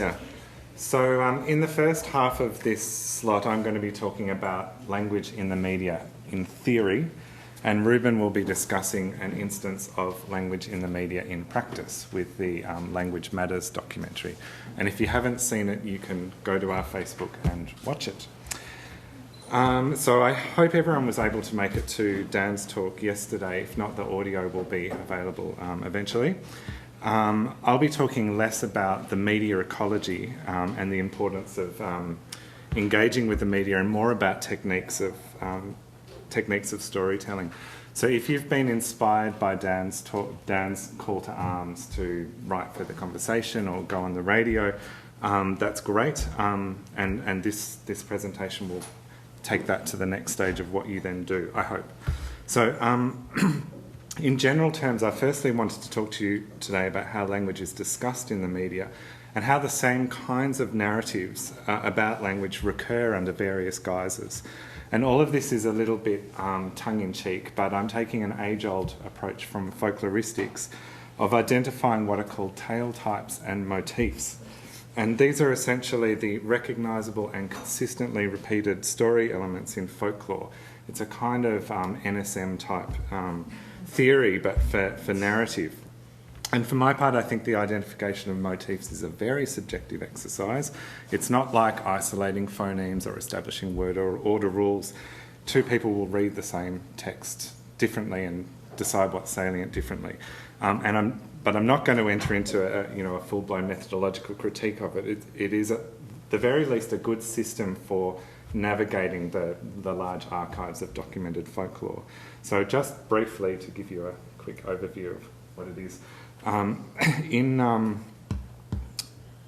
Yeah. So in the first half of this slot, I'm going to be talking about language in the media in theory, and Ruben will be discussing an instance of language in the media in practice with the Language Matters documentary. And if you haven't seen it, you can go to our Facebook and watch it. So I hope everyone was able to make it to Dan's talk yesterday. If not, the audio will be available eventually. I'll be talking less about the media ecology and the importance of engaging with the media, and more about techniques of storytelling. So if you've been inspired by Dan's call to arms to write for the conversation or go on the radio, that's great. And this presentation will take that to the next stage of what you then do, I hope. So in general terms, I firstly wanted to talk to you today about how language is discussed in the media and how the same kinds of narratives about language recur under various guises. And all of this is a little bit tongue-in-cheek, but I'm taking an age-old approach from folkloristics of identifying what are called tale types and motifs. And these are essentially the recognisable and consistently repeated story elements in folklore. It's a kind of NSM type theory, but for narrative. And for my part, I think the identification of motifs is a very subjective exercise. It's not like isolating phonemes or establishing word or order rules. Two people will read the same text differently and decide what's salient differently. But I'm not going to enter into a full-blown methodological critique of it. It is, at the very least, a good system for navigating the large archives of documented folklore. So just briefly, to give you a quick overview of what it is. In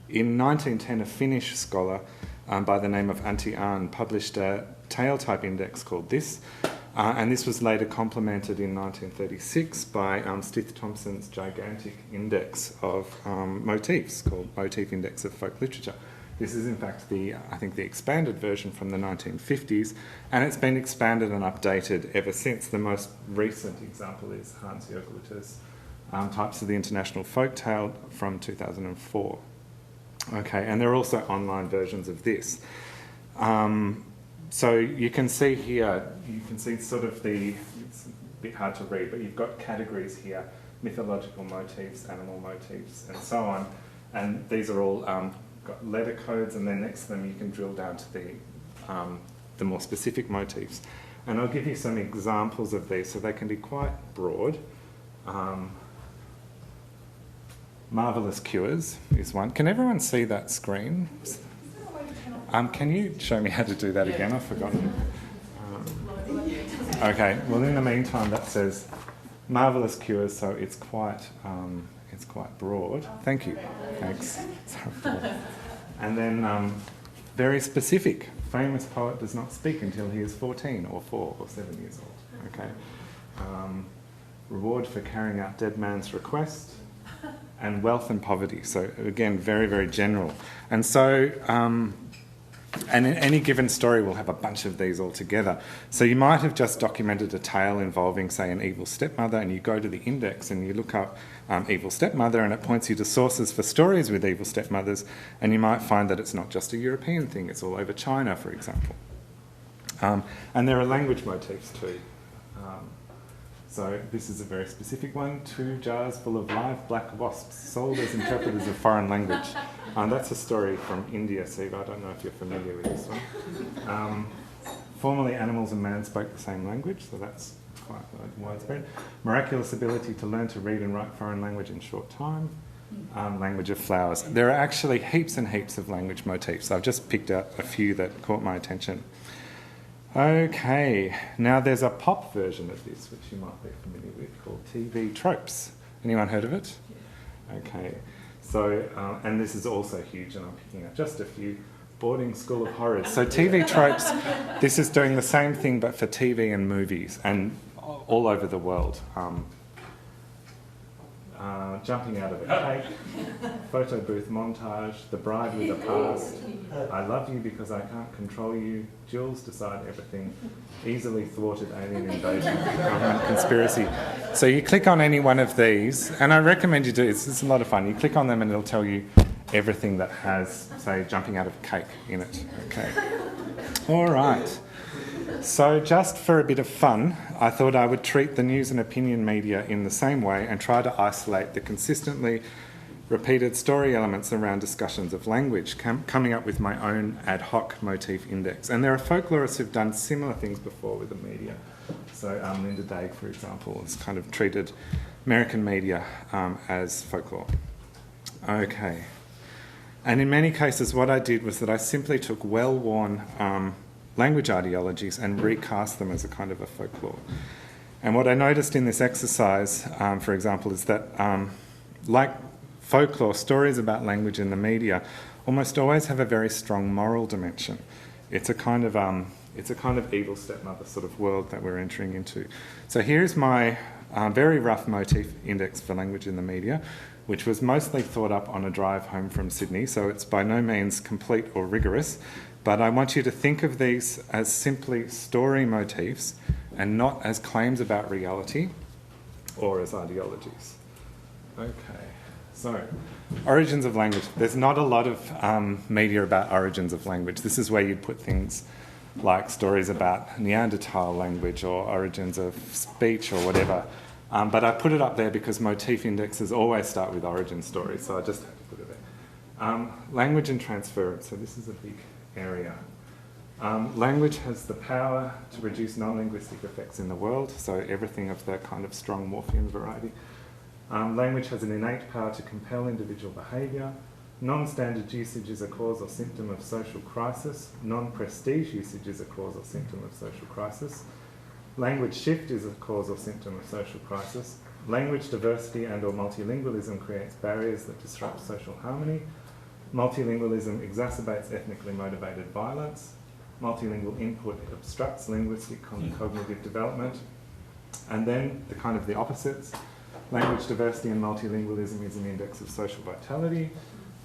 1910, a Finnish scholar by the name of Antti Ahn published a tale type index called this, and this was later complemented in 1936 by Stith Thompson's gigantic index of motifs called Motif Index of Folk Literature. This is in fact I think the expanded version from the 1950s, and it's been expanded and updated ever since. The most recent example is Hans Jörglitter's Types of the International Folktale from 2004. Okay, and there are also online versions of this. So you can see here, sort of it's a bit hard to read, but you've got categories here: mythological motifs, animal motifs, and so on. And these are all got letter codes, and then next to them you can drill down to the more specific motifs. And I'll give you some examples of these, so they can be quite broad. Marvellous cures is one. Can everyone see that screen? Can you show me how to do that again? I've forgotten. Okay, well in the meantime that says marvellous cures, so it's quite broad. Thank you. Thanks. And then very specific. Famous poet does not speak until he is 14 or 4 or 7 years old. Okay. Reward for carrying out dead man's request. And wealth and poverty. So again, very, very general. And so, and in any given story will have a bunch of these all together. So you might have just documented a tale involving, say, an evil stepmother, and you go to the index and you look up evil stepmother, and it points you to sources for stories with evil stepmothers, and you might find that it's not just a European thing, it's all over China, for example. And there are language motifs too. So this is a very specific one: 2 jars full of live black wasps sold as interpreters of foreign language. That's a story from India, Steve. I don't know if you're familiar with this one. Formerly, animals and man spoke the same language, so that's quite widespread. Miraculous ability to learn to read and write foreign language in short time. Language of flowers. There are actually heaps and heaps of language motifs. I've just picked out a few that caught my attention. Okay, now there's a pop version of this, which you might be familiar with, called TV Tropes. Anyone heard of it? Yeah. Okay, so, and this is also huge, and I'm picking out just a few. Boarding School of Horrors. So TV Tropes, this is doing the same thing, but for TV and movies, and all over the world. Jumping out of a cake, photo booth montage, the bride with a past, I love you because I can't control you, Jules decide everything, easily thwarted alien invasion, government conspiracy. So you click on any one of these, and I recommend you do, it's a lot of fun, you click on them and it'll tell you everything that has, say, jumping out of a cake in it. Okay. All right. So just for a bit of fun, I thought I would treat the news and opinion media in the same way and try to isolate the consistently repeated story elements around discussions of language, coming up with my own ad hoc motif index. And there are folklorists who've done similar things before with the media. So Linda Day, for example, has kind of treated American media as folklore. Okay. And in many cases, what I did was that I simply took well-worn language ideologies and recast them as a kind of a folklore. And what I noticed in this exercise, for example, is that like folklore, stories about language in the media almost always have a very strong moral dimension. It's a kind of evil stepmother sort of world that we're entering into. So here's my very rough motif index for language in the media, which was mostly thought up on a drive home from Sydney, so it's by no means complete or rigorous, but I want you to think of these as simply story motifs and not as claims about reality or as ideologies. Okay, so origins of language. There's not a lot of media about origins of language. This is where you'd put things like stories about Neanderthal language or origins of speech or whatever. But I put it up there because motif indexes always start with origin stories, so I just had to put it there. Language and transference, so this is a big area. Language has the power to produce non-linguistic effects in the world, so everything of that kind of strong morpheme variety. Language has an innate power to compel individual behaviour. Non-standard usage is a cause or symptom of social crisis. Non-prestige usage is a cause or symptom of social crisis. Language shift is a cause or symptom of social crisis. Language diversity and or multilingualism creates barriers that disrupt social harmony. Multilingualism exacerbates ethnically motivated violence. Multilingual input obstructs linguistic cognitive development. And then the kind of the opposites. Language diversity and multilingualism is an index of social vitality.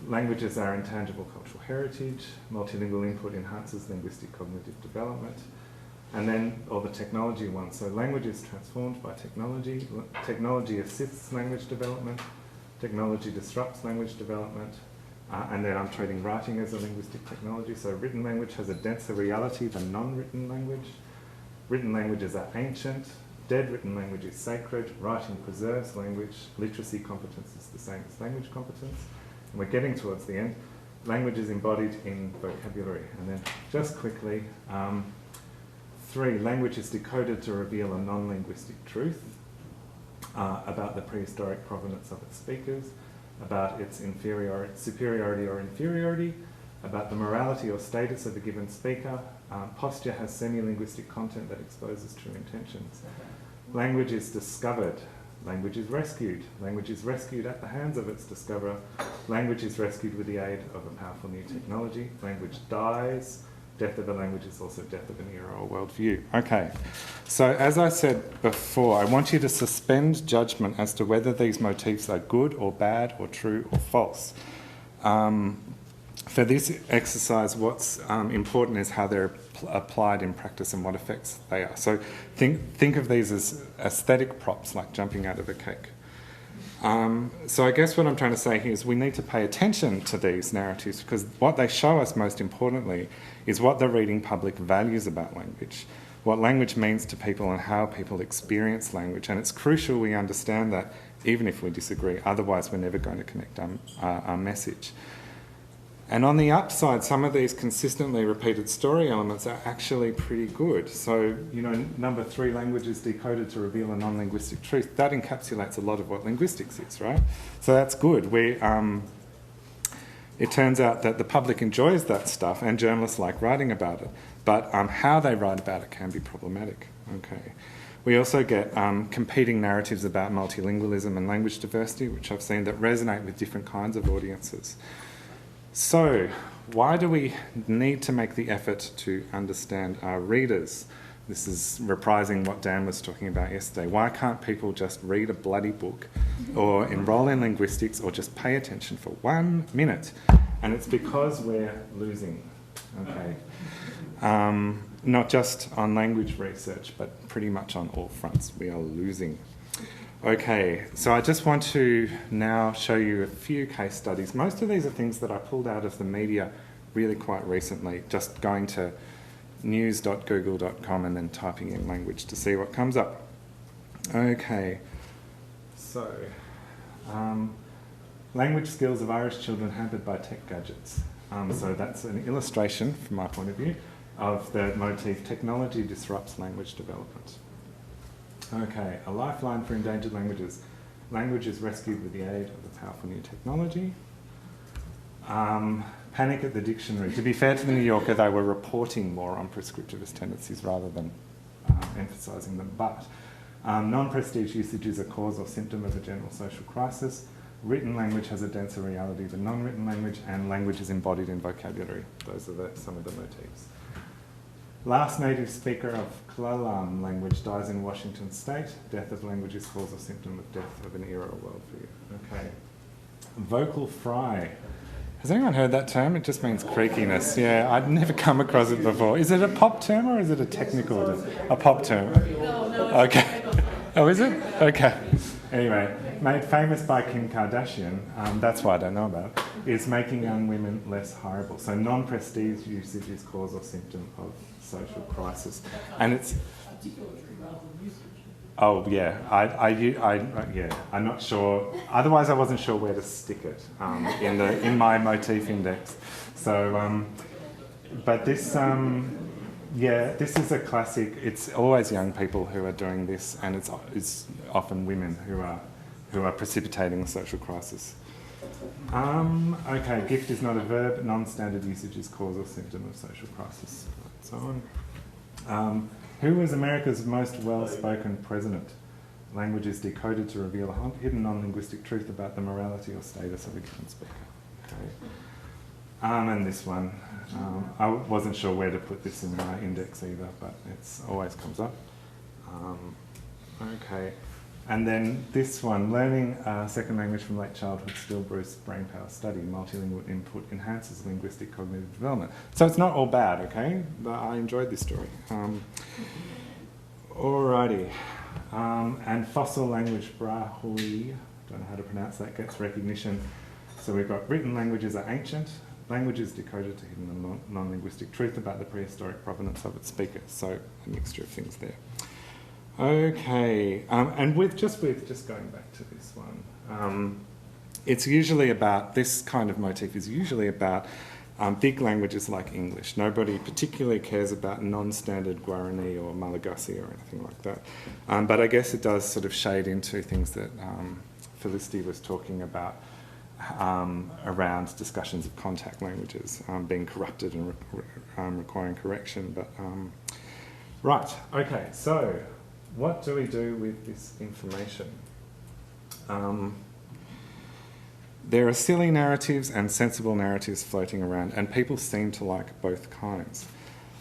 Languages are intangible cultural heritage. Multilingual input enhances linguistic cognitive development. And then all the technology ones. So language is transformed by technology. Technology assists language development. Technology disrupts language development. And then I'm treating writing as a linguistic technology. So written language has a denser reality than non-written language. Written languages are ancient. Dead written language is sacred. Writing preserves language. Literacy competence is the same as language competence. And we're getting towards the end. Language is embodied in vocabulary. And then just quickly, 3, language is decoded to reveal a non-linguistic truth about the prehistoric provenance of its speakers, about its superiority or inferiority, about the morality or status of a given speaker. Posture has semi-linguistic content that exposes true intentions. Language is discovered. Language is rescued. Language is rescued at the hands of its discoverer. Language is rescued with the aid of a powerful new technology. Language dies. Death of a language is also death of an era or worldview. Okay, so as I said before, I want you to suspend judgment as to whether these motifs are good or bad or true or false. For this exercise, what's important is how they're applied in practice and what effects they are. So think of these as aesthetic props, like jumping out of a cake. So I guess what I'm trying to say here is we need to pay attention to these narratives because what they show us most importantly is what the reading public values about language, what language means to people and how people experience language. And it's crucial we understand that even if we disagree, otherwise we're never going to connect our message. And on the upside, some of these consistently repeated story elements are actually pretty good. So, number 3, language is decoded to reveal a non-linguistic truth. That encapsulates a lot of what linguistics is, right? So that's good. It turns out that the public enjoys that stuff and journalists like writing about it, but how they write about it can be problematic. Okay. We also get competing narratives about multilingualism and language diversity, which I've seen that resonate with different kinds of audiences. So, why do we need to make the effort to understand our readers? This is reprising what Dan was talking about yesterday. Why can't people just read a bloody book or enrol in linguistics or just pay attention for 1 minute? And it's because we're losing, okay? Not just on language research, but pretty much on all fronts, we are losing. Okay, so I just want to now show you a few case studies. Most of these are things that I pulled out of the media really quite recently, just going to news.google.com and then typing in language to see what comes up. Okay, so language skills of Irish children hampered by tech gadgets. So that's an illustration, from my point of view, of the motif, technology disrupts language development. Okay, a lifeline for endangered languages. Language is rescued with the aid of the powerful new technology. Panic at the dictionary. To be fair to the New Yorker, they were reporting more on prescriptivist tendencies rather than emphasising them. But non-prestige usage is a cause or symptom of a general social crisis. Written language has a denser reality than non-written language, and language is embodied in vocabulary. Those are some of the motifs. Last native speaker of Klalam language dies in Washington State. Death of language is cause or symptom of death of an era or worldview. Okay. Vocal fry. Has anyone heard that term? It just means creakiness. Yeah, I'd never come across it before. Is it a pop term or is it a technical term? A pop term. No. Okay. Oh, is it? Okay. Anyway, made famous by Kim Kardashian, that's why I don't know about it, is making young women less hireable. So non-prestige usage is cause or symptom of social crisis. And it's... Oh, yeah. I'm not sure. Otherwise, I wasn't sure where to stick it in my motif index. So, but this... yeah, this is a classic. It's always young people who are doing this, and it's often women who are precipitating the social crisis. Okay, gift is not a verb. Non-standard usage is cause or symptom of social crisis. So on. Who was America's most well-spoken president? Language is decoded to reveal a hidden non-linguistic truth about the morality or status of a given speaker. Okay. And this one. I wasn't sure where to put this in my index either, but it always comes up. Okay, and then this one, learning a second language from late childhood still boosts brain power study. Multilingual input enhances linguistic cognitive development. So it's not all bad, okay? But I enjoyed this story. Alrighty, and fossil language Brahui, don't know how to pronounce that, gets recognition. So we've got written languages are ancient. Language is decoded to hidden non-linguistic truth about the prehistoric provenance of its speakers. So a mixture of things there. Okay, and just going back to this one, it's usually about, this kind of motif is usually about big languages like English. Nobody particularly cares about non-standard Guarani or Malagasy or anything like that. But I guess it does sort of shade into things that Felicity was talking about, around discussions of contact languages being corrupted and requiring correction. But right, okay, so what do we do with this information? There are silly narratives and sensible narratives floating around, and people seem to like both kinds.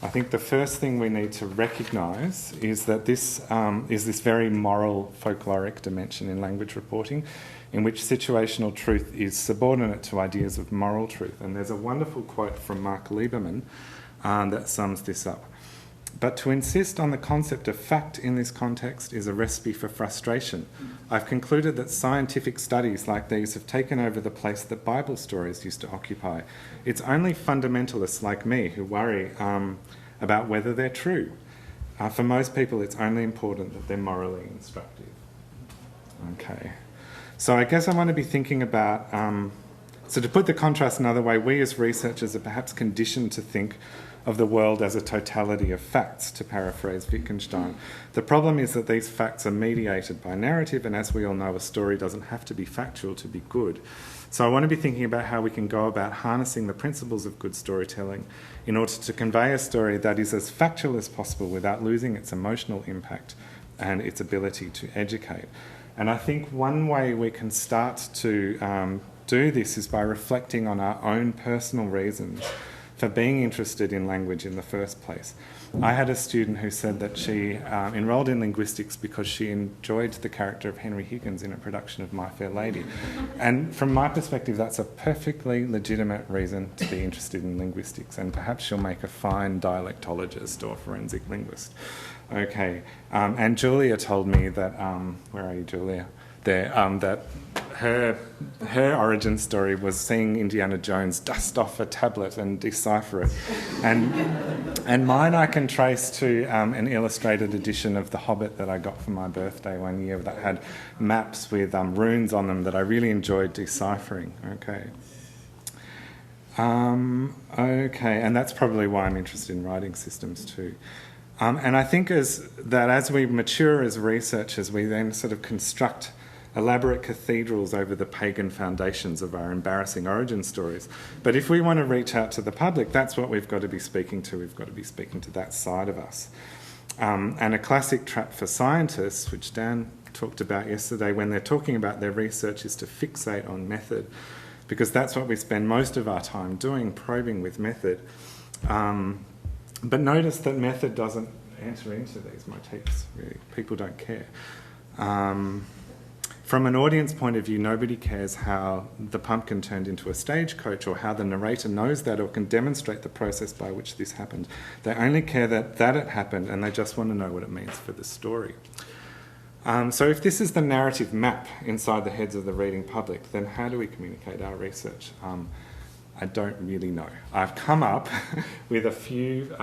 I think the first thing we need to recognise is that this is this very moral folkloric dimension in language reporting, in which situational truth is subordinate to ideas of moral truth. And there's a wonderful quote from Mark Lieberman that sums this up. But to insist on the concept of fact in this context is a recipe for frustration. I've concluded that scientific studies like these have taken over the place that Bible stories used to occupy. It's only fundamentalists like me who worry about whether they're true. For most people, it's only important that they're morally instructive. Okay. So I guess I want to be thinking about, so to put the contrast another way, we as researchers are perhaps conditioned to think of the world as a totality of facts, to paraphrase Wittgenstein. The problem is that these facts are mediated by narrative, and as we all know, a story doesn't have to be factual to be good. So I want to be thinking about how we can go about harnessing the principles of good storytelling in order to convey a story that is as factual as possible without losing its emotional impact and its ability to educate. And I think one way we can start to do this is by reflecting on our own personal reasons for being interested in language in the first place. I had a student who said that she enrolled in linguistics because she enjoyed the character of Henry Higgins in a production of My Fair Lady. And from my perspective, that's a perfectly legitimate reason to be interested in linguistics, and perhaps she'll make a fine dialectologist or forensic linguist. Okay, and Julia told me that, where are you, Julia? There, that her origin story was seeing Indiana Jones dust off a tablet and decipher it. And mine I can trace to an illustrated edition of The Hobbit that I got for my birthday one year that had maps with runes on them that I really enjoyed deciphering. Okay. Okay, and that's probably why I'm interested in writing systems too. And I think as we mature as researchers, we then sort of construct elaborate cathedrals over the pagan foundations of our embarrassing origin stories. But if we want to reach out to the public, that's what we've got to be speaking to. We've got to be speaking to that side of us. And a classic trap for scientists, which Dan talked about yesterday, when they're talking about their research, is to fixate on method, because that's what we spend most of our time doing, probing with method. But notice that method doesn't enter into these motifs, really. People don't care. From an audience point of view, nobody cares how the pumpkin turned into a stagecoach or how the narrator knows that or can demonstrate the process by which this happened. They only care that it happened, and they just want to know what it means for the story. So if this is the narrative map inside the heads of the reading public, then how do we communicate our research? I don't really know. I've come up with a few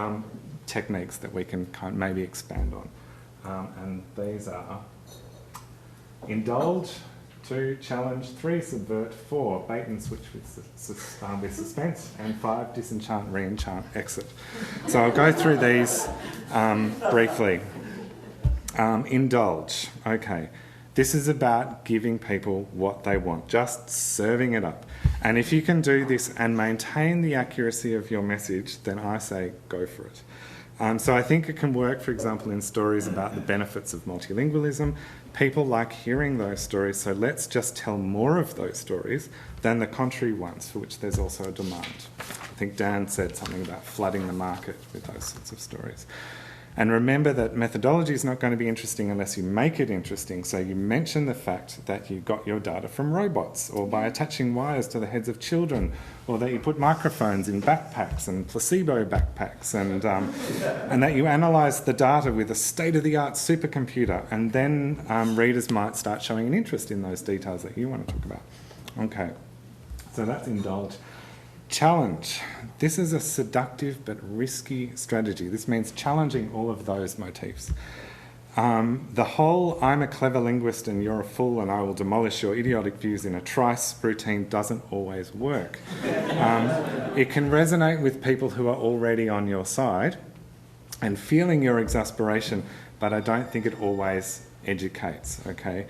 techniques that we can maybe expand on. And these are: indulge, 2, challenge, 3, subvert, 4, bait and switch with suspense, and 5, disenchant, re-enchant, exit. So I'll go through these briefly. Indulge, okay. This is about giving people what they want, just serving it up. And if you can do this and maintain the accuracy of your message, then I say go for it. So I think it can work, for example, in stories about the benefits of multilingualism. People like hearing those stories, so let's just tell more of those stories than the contrary ones, for which there's also a demand. I think Dan said something about flooding the market with those sorts of stories. And remember that methodology is not going to be interesting unless you make it interesting. So you mention the fact that you got your data from robots, or by attaching wires to the heads of children, or that you put microphones in backpacks and placebo backpacks, and that you analyse the data with a state-of-the-art supercomputer, and then readers might start showing an interest in those details that you want to talk about. Okay, so that's indulge. Challenge. This is a seductive but risky strategy. This means challenging all of those motifs. The whole "I'm a clever linguist and you're a fool and I will demolish your idiotic views in a trice" routine doesn't always work. It can resonate with people who are already on your side and feeling your exasperation, but I don't think it always educates, okay?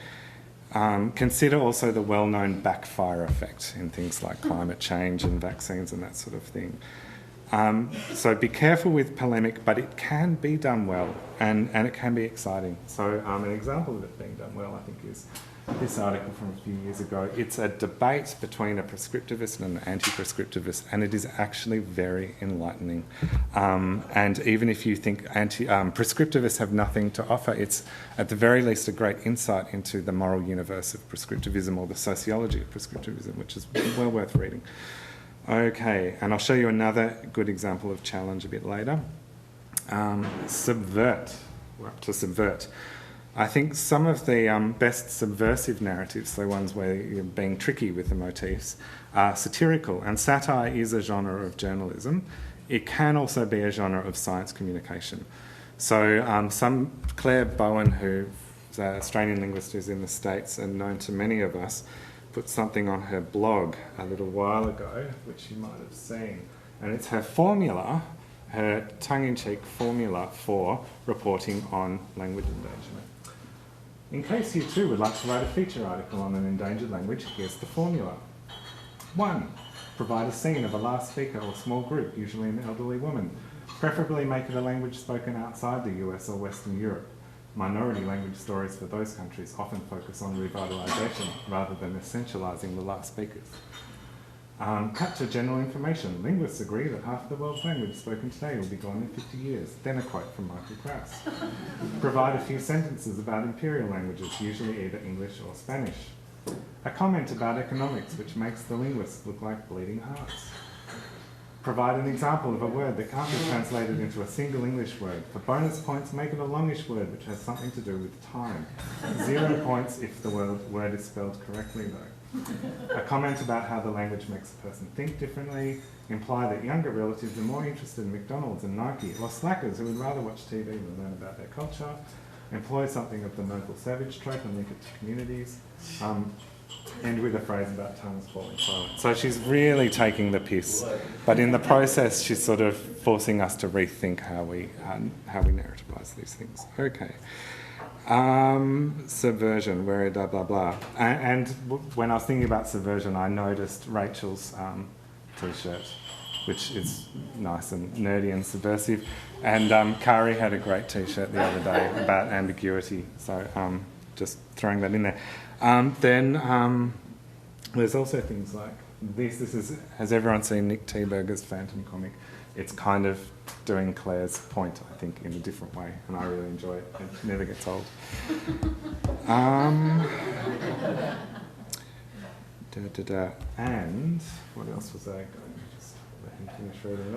Consider also the well-known backfire effect in things like climate change and vaccines and that sort of thing. So be careful with polemic, but it can be done well, and it can be exciting. So an example of it being done well, I think, is this article from a few years ago. It's a debate between a prescriptivist and an anti-prescriptivist, and it is actually very enlightening. And even if you think prescriptivists have nothing to offer, it's at the very least a great insight into the moral universe of prescriptivism, or the sociology of prescriptivism, which is well worth reading. Okay, and I'll show you another good example of challenge a bit later. Subvert. We're up to subvert. I think some of the best subversive narratives, the ones where you're being tricky with the motifs, are satirical, and satire is a genre of journalism. It can also be a genre of science communication. So Clare Bowens, who's an Australian linguist who's in the States and known to many of us, put something on her blog a little while ago, which you might have seen. And it's her formula, her tongue-in-cheek formula for reporting on language endangerment. In case you too would like to write a feature article on an endangered language, here's the formula. 1. Provide a scene of a last speaker or small group, usually an elderly woman. Preferably make it a language spoken outside the US or Western Europe. Minority language stories for those countries often focus on revitalisation rather than essentialising the last speakers. Cut to general information. Linguists agree that half the world's language spoken today will be gone in 50 years. Then a quote from Michael Krauss. Provide a few sentences about imperial languages, usually either English or Spanish. A comment about economics, which makes the linguists look like bleeding hearts. Provide an example of a word that can't be translated into a single English word. For bonus points, make it a longish word which has something to do with time. 0 points if the word is spelled correctly, though. A comment about how the language makes a person think differently. Imply that younger relatives are more interested in McDonald's and Nike, or slackers who would rather watch TV than learn about their culture. Employ something of the noble savage trope and link it to communities. End with a phrase about tongues falling silent. So she's really taking the piss, but in the process she's sort of forcing us to rethink how we narrativise these things. Okay. Subversion, where blah blah blah. And when I was thinking about subversion, I noticed Rachel's t-shirt, which is nice and nerdy and subversive. And Kari had a great t-shirt the other day about ambiguity. So just throwing that in there. Then there's also things like this. This is, has everyone seen Nick Teberger's Phantom comic? It's kind of doing Claire's point, I think, in a different way, and I really enjoy it. It never gets old. And what else was I going to just let him finish reading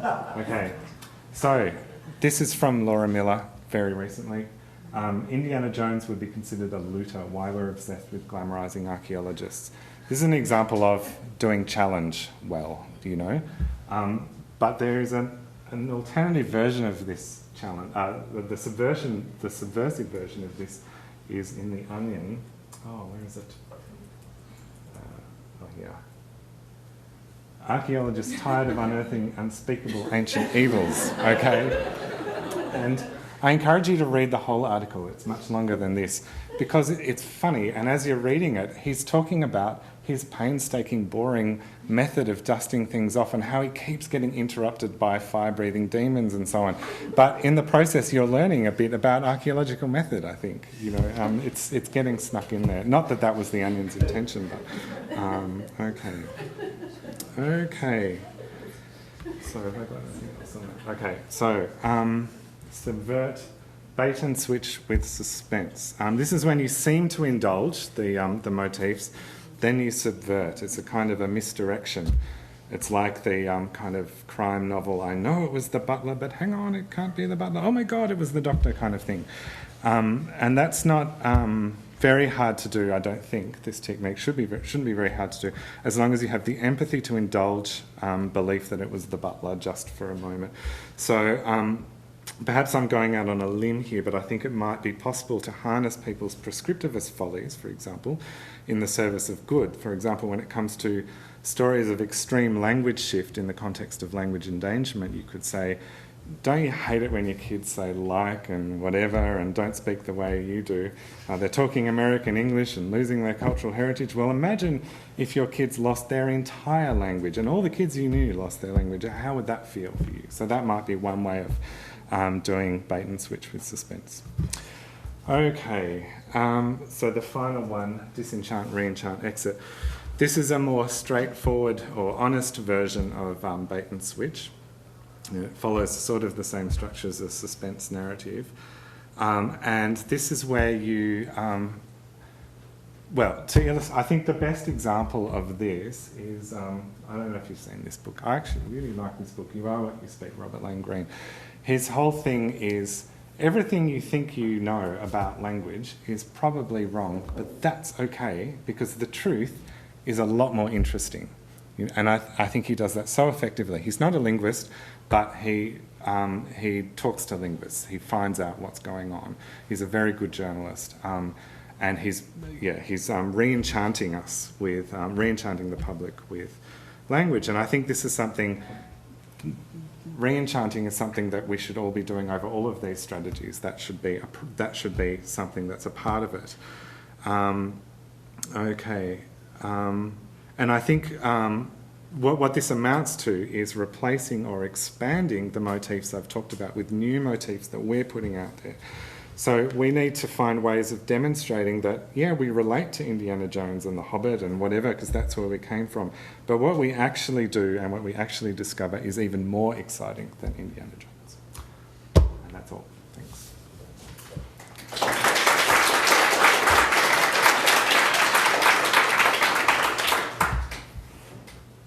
that? Okay, so this is from Laura Miller very recently. Indiana Jones would be considered a looter. Why we're obsessed with glamorising archaeologists. This is an example of doing challenge well, do you know? But there is an alternative version of this challenge. The subversive version of this is in The Onion. Oh, where is it? Here. Archaeologists tired of unearthing unspeakable ancient evils. Okay? And I encourage you to read the whole article. It's much longer than this because it's funny, and as you're reading it, he's talking about his painstaking, boring method of dusting things off and how he keeps getting interrupted by fire-breathing demons and so on. But in the process, you're learning a bit about archaeological method, I think. You know, it's getting snuck in there. Not that that was the Onion's intention, but okay. Okay. So have I got anything else on that? Okay, so subvert, bait and switch with suspense. This is when you seem to indulge the motifs, then you subvert. It's a kind of a misdirection. It's like the kind of crime novel, I know it was the butler, but hang on, it can't be the butler. Oh my God, it was the doctor kind of thing. And that's not very hard to do, I don't think. This technique shouldn't be very hard to do, as long as you have the empathy to indulge belief that it was the butler just for a moment. So perhaps I'm going out on a limb here, but I think it might be possible to harness people's prescriptivist follies, for example, in the service of good. For example, when it comes to stories of extreme language shift in the context of language endangerment, you could say, don't you hate it when your kids say like and whatever and don't speak the way you do? They're talking American English and losing their cultural heritage. Well, imagine if your kids lost their entire language and all the kids you knew lost their language. How would that feel for you? So that might be one way of doing bait and switch with suspense. Okay, so the final one, disenchant, reenchant, exit. This is a more straightforward or honest version of bait and switch. It follows sort of the same structure as a suspense narrative. And this is where you, I think the best example of this is, I don't know if you've seen this book. I actually really like this book, You Are What You Speak, Robert Lane Greene. His whole thing is, everything you think you know about language is probably wrong, but that's okay because the truth is a lot more interesting. And I think he does that so effectively. He's not a linguist, but he talks to linguists. He finds out what's going on. He's a very good journalist. And he's re-enchanting us with, re-enchanting the public with language. And I think this is something, re-enchanting is something that we should all be doing over all of these strategies. That should be something that's a part of it. And I think what this amounts to is replacing or expanding the motifs I've talked about with new motifs that we're putting out there. So we need to find ways of demonstrating that, yeah, we relate to Indiana Jones and The Hobbit and whatever, because that's where we came from. But what we actually do and what we actually discover is even more exciting than Indiana Jones. And that's all. Thanks.